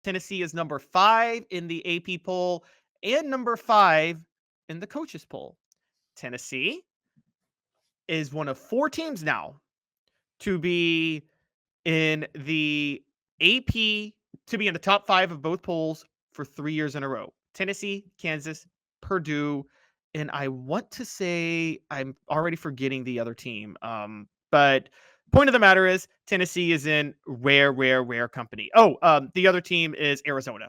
Tennessee is number 5 in the AP poll and number 5 in the coaches poll. Tennessee is one of 4 teams now to be in the AP to be in the top 5 of both polls for 3 years in a row. Tennessee, Kansas, Purdue, and I want to say I'm already forgetting the other team. But point of the matter is Tennessee is in rare company. Oh, the other team is Arizona.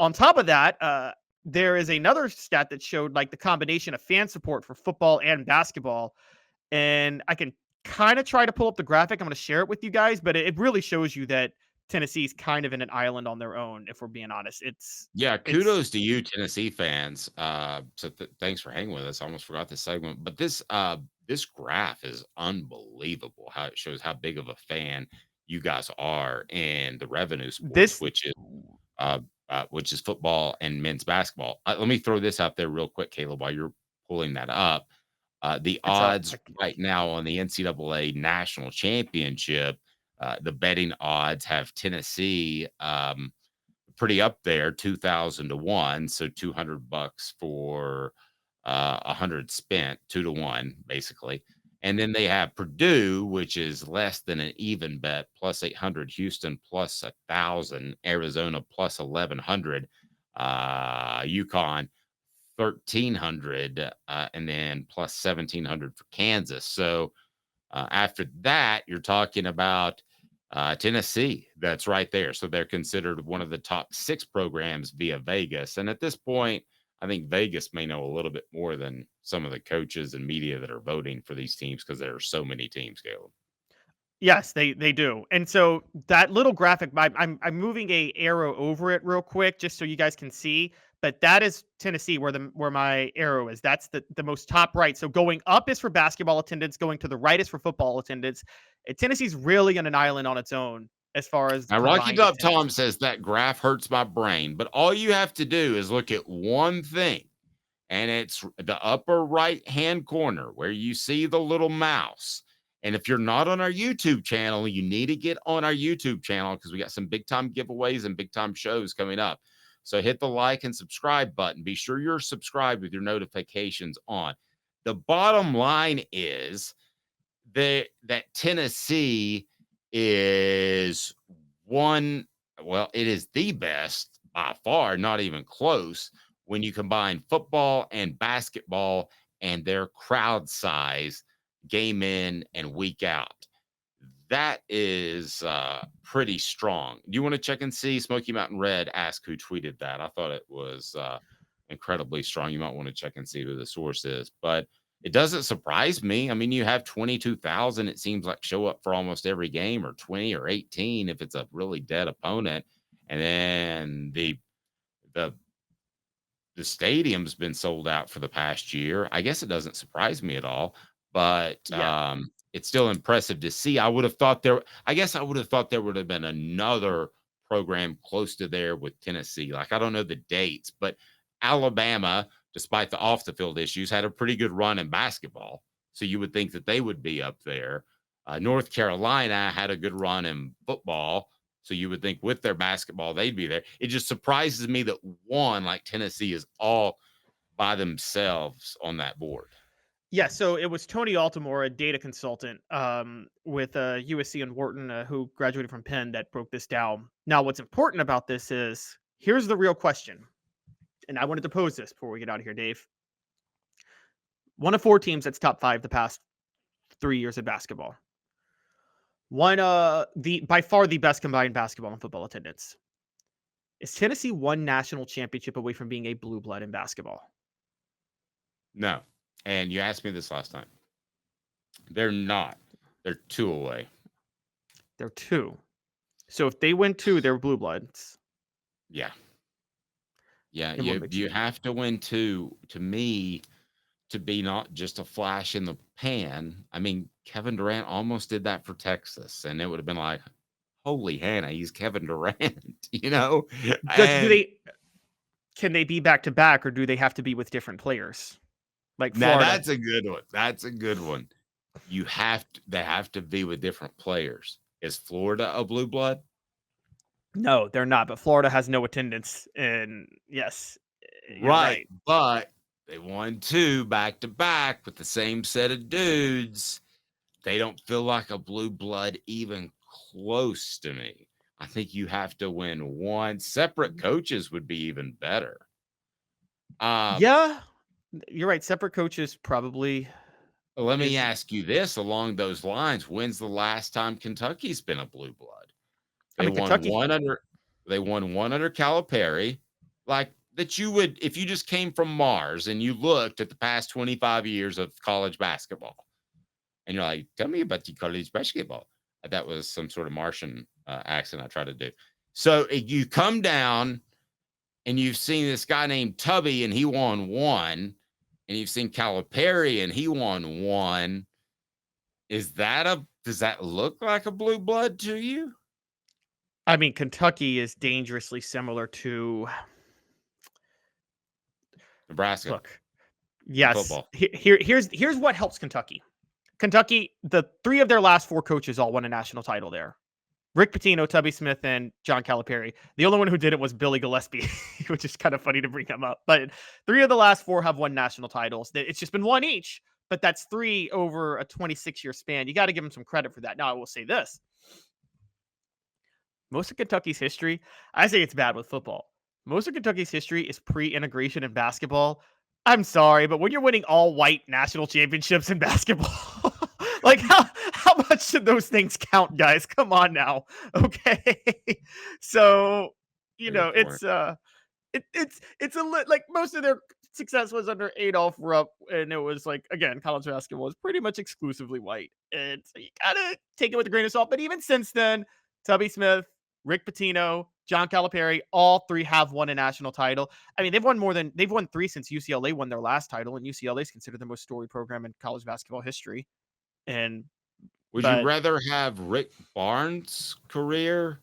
On top of that, there is another stat that showed like the combination of fan support for football and basketball, and I can kind of try to pull up the graphic. I'm going to share it with you guys, but it really shows you that Tennessee's kind of in an island on their own. If we're being honest, Yeah, it's kudos to you, Tennessee fans. Thanks for hanging with us. I almost forgot this segment, but this graph is unbelievable. How it shows how big of a fan you guys are in the revenue sports, this. uh, which is football and men's basketball. Let me throw this out there real quick, Caleb, while you're pulling that up. The It's a odds right now on the NCAA national championship, the betting odds have Tennessee. Pretty up there, 2,000 to 1, so $200 for 100 spent, 2 to 1 basically. And then they have Purdue, which is less than an even bet, plus 800, Houston plus 1,000, Arizona plus 1,100, UConn 1,300, and then plus 1,700 for Kansas. So after that, you're talking about Tennessee. That's right there. So they're considered one of the top 6 programs via Vegas. And at this point, I think Vegas may know a little bit more than some of the coaches and media that are voting for these teams because there are so many teams, Caleb. Yes, they do. And so that little graphic, I'm moving a arrow over it real quick just so you guys can see. But that is Tennessee where my arrow is. That's the most top right. So going up is for basketball attendance, going to the right is for football attendance. And Tennessee's really on an island on its own as far as Now, Rocky combined Top attendance. Tom says that graph hurts my brain, but all you have to do is look at one thing, and it's the upper right hand corner where you see the little mouse. And if you're not on our YouTube channel, you need to get on our YouTube channel because we got some big time giveaways and big time shows coming up. So hit the like and subscribe button. Be sure you're subscribed with your notifications on. The bottom line is that Tennessee is one, well, it is the best by far, not even close, when you combine football and basketball and their crowd size game in and week out. That is pretty strong. Do you want to check and see? Smoky Mountain Red asked who tweeted that. I thought it was incredibly strong. You might want to check and see who the source is, but it doesn't surprise me. I mean, you have 22,000, it seems like, show up for almost every game, or 20 or 18 if it's a really dead opponent. And then the the stadium's been sold out for the past year. I guess it doesn't surprise me at all, but Yeah. it's still impressive to see. I guess I would have thought there would have been another program close to there with Tennessee. Like, I don't know the dates, but Alabama, despite the off the field issues, had a pretty good run in basketball. So you would think that they would be up there. North Carolina had a good run in football. So you would think with their basketball, they'd be there. It just surprises me that one like Tennessee is all by themselves on that board. Yeah, so it was Tony Altimore, a data consultant with USC and Wharton, who graduated from Penn, that broke this down. Now, what's important about this is here's the real question, and I wanted to pose this before we get out of here, Dave. One of 4 teams that's top 5 the past 3 years of basketball. One, the by far the best combined basketball and football attendance. Is Tennessee one national championship away from being a blue blood in basketball? No. And you asked me this last time. They're not. They're 2 away. They're 2. So if they win 2, they're blue bloods. Yeah. Yeah. And what You have to win 2 to me to be not just a flash in the pan. I mean, Kevin Durant almost did that for Texas, and it would have been like, holy Hannah, he's Kevin Durant, you know? do And they can they be back to back, or do they have to be with different players? Like now Florida. that's a good one. That's a good one. They have to be with different players. Is Florida a blue blood? No, they're not. But Florida has no attendance, and yes, you're Right. right. But they won 2 back to back with the same set of dudes. They don't feel like a blue blood even close to me. I think you have to win 1. Separate coaches would be even better. Yeah, you're right. Separate coaches probably Let me is. ask you this along those lines. When's the last time Kentucky's been a blue blood? I They mean, won Kentucky. 1 under Calipari. Like that you would if you just came from Mars and you looked at the past 25 years of college basketball and you're like, tell me about the college basketball. That was some sort of Martian accent I tried to do. So you come down and you've seen this guy named Tubby and he won 1, and you've seen Calipari and he won 1. Does that look like a blue blood to you? I mean, Kentucky is dangerously similar to. Nebraska Look, in yes. football. Here's what helps Kentucky. Kentucky, the 3 of their last 4 coaches all won a national title there. Rick Pitino, Tubby Smith, and John Calipari. The only one who did it was Billy Gillespie, which is kind of funny to bring him up. But 3 of the last 4 have won national titles. It's just been 1 each, but that's 3 over a 26-year span. You got to give them some credit for that. Now, I will say this. Most of Kentucky's history, I say it's bad with football. Most of Kentucky's history is pre-integration in basketball. I'm sorry, but when you're winning all white national championships in basketball, like how much should those things count, guys? Come on now. Okay. So, Fair point. it's like most of their success was under Adolph Rupp, and it was like, again, college basketball was pretty much exclusively white. And so you gotta take it with a grain of salt. But even since then, Tubby Smith, Rick Pitino, John Calipari, all 3 have won a national title. I mean, they've won 3 since UCLA won their last title, and UCLA is considered the most storied program in college basketball history. And Would you but rather have Rick Barnes' career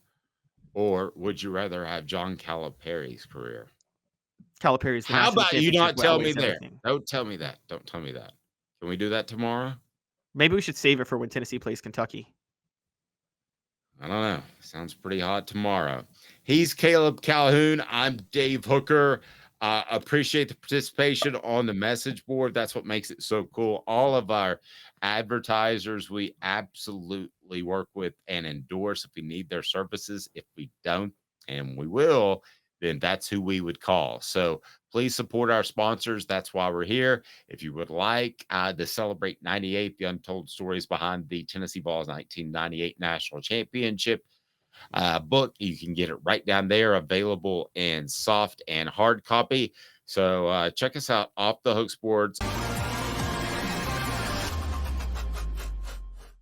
or would you rather have John Calipari's career? Calipari's the How national about you championship not who tell me outweighs there? everything. Don't tell me that. Don't tell me that. Can we do that tomorrow? Maybe we should save it for when Tennessee plays Kentucky. I don't know. Sounds pretty hot tomorrow. He's Caleb Calhoun. I'm Dave Hooker. Appreciate the participation on the message board. That's what makes it so cool. All of our advertisers we absolutely work with and endorse if we need their services. If we don't, and we will, then that's who we would call. So please support our sponsors. That's why we're here. If you would like to celebrate 98, the untold stories behind the Tennessee Vols 1998 National Championship book, you can get it right down there, available in soft and hard copy. So check us out off the Hook Sports.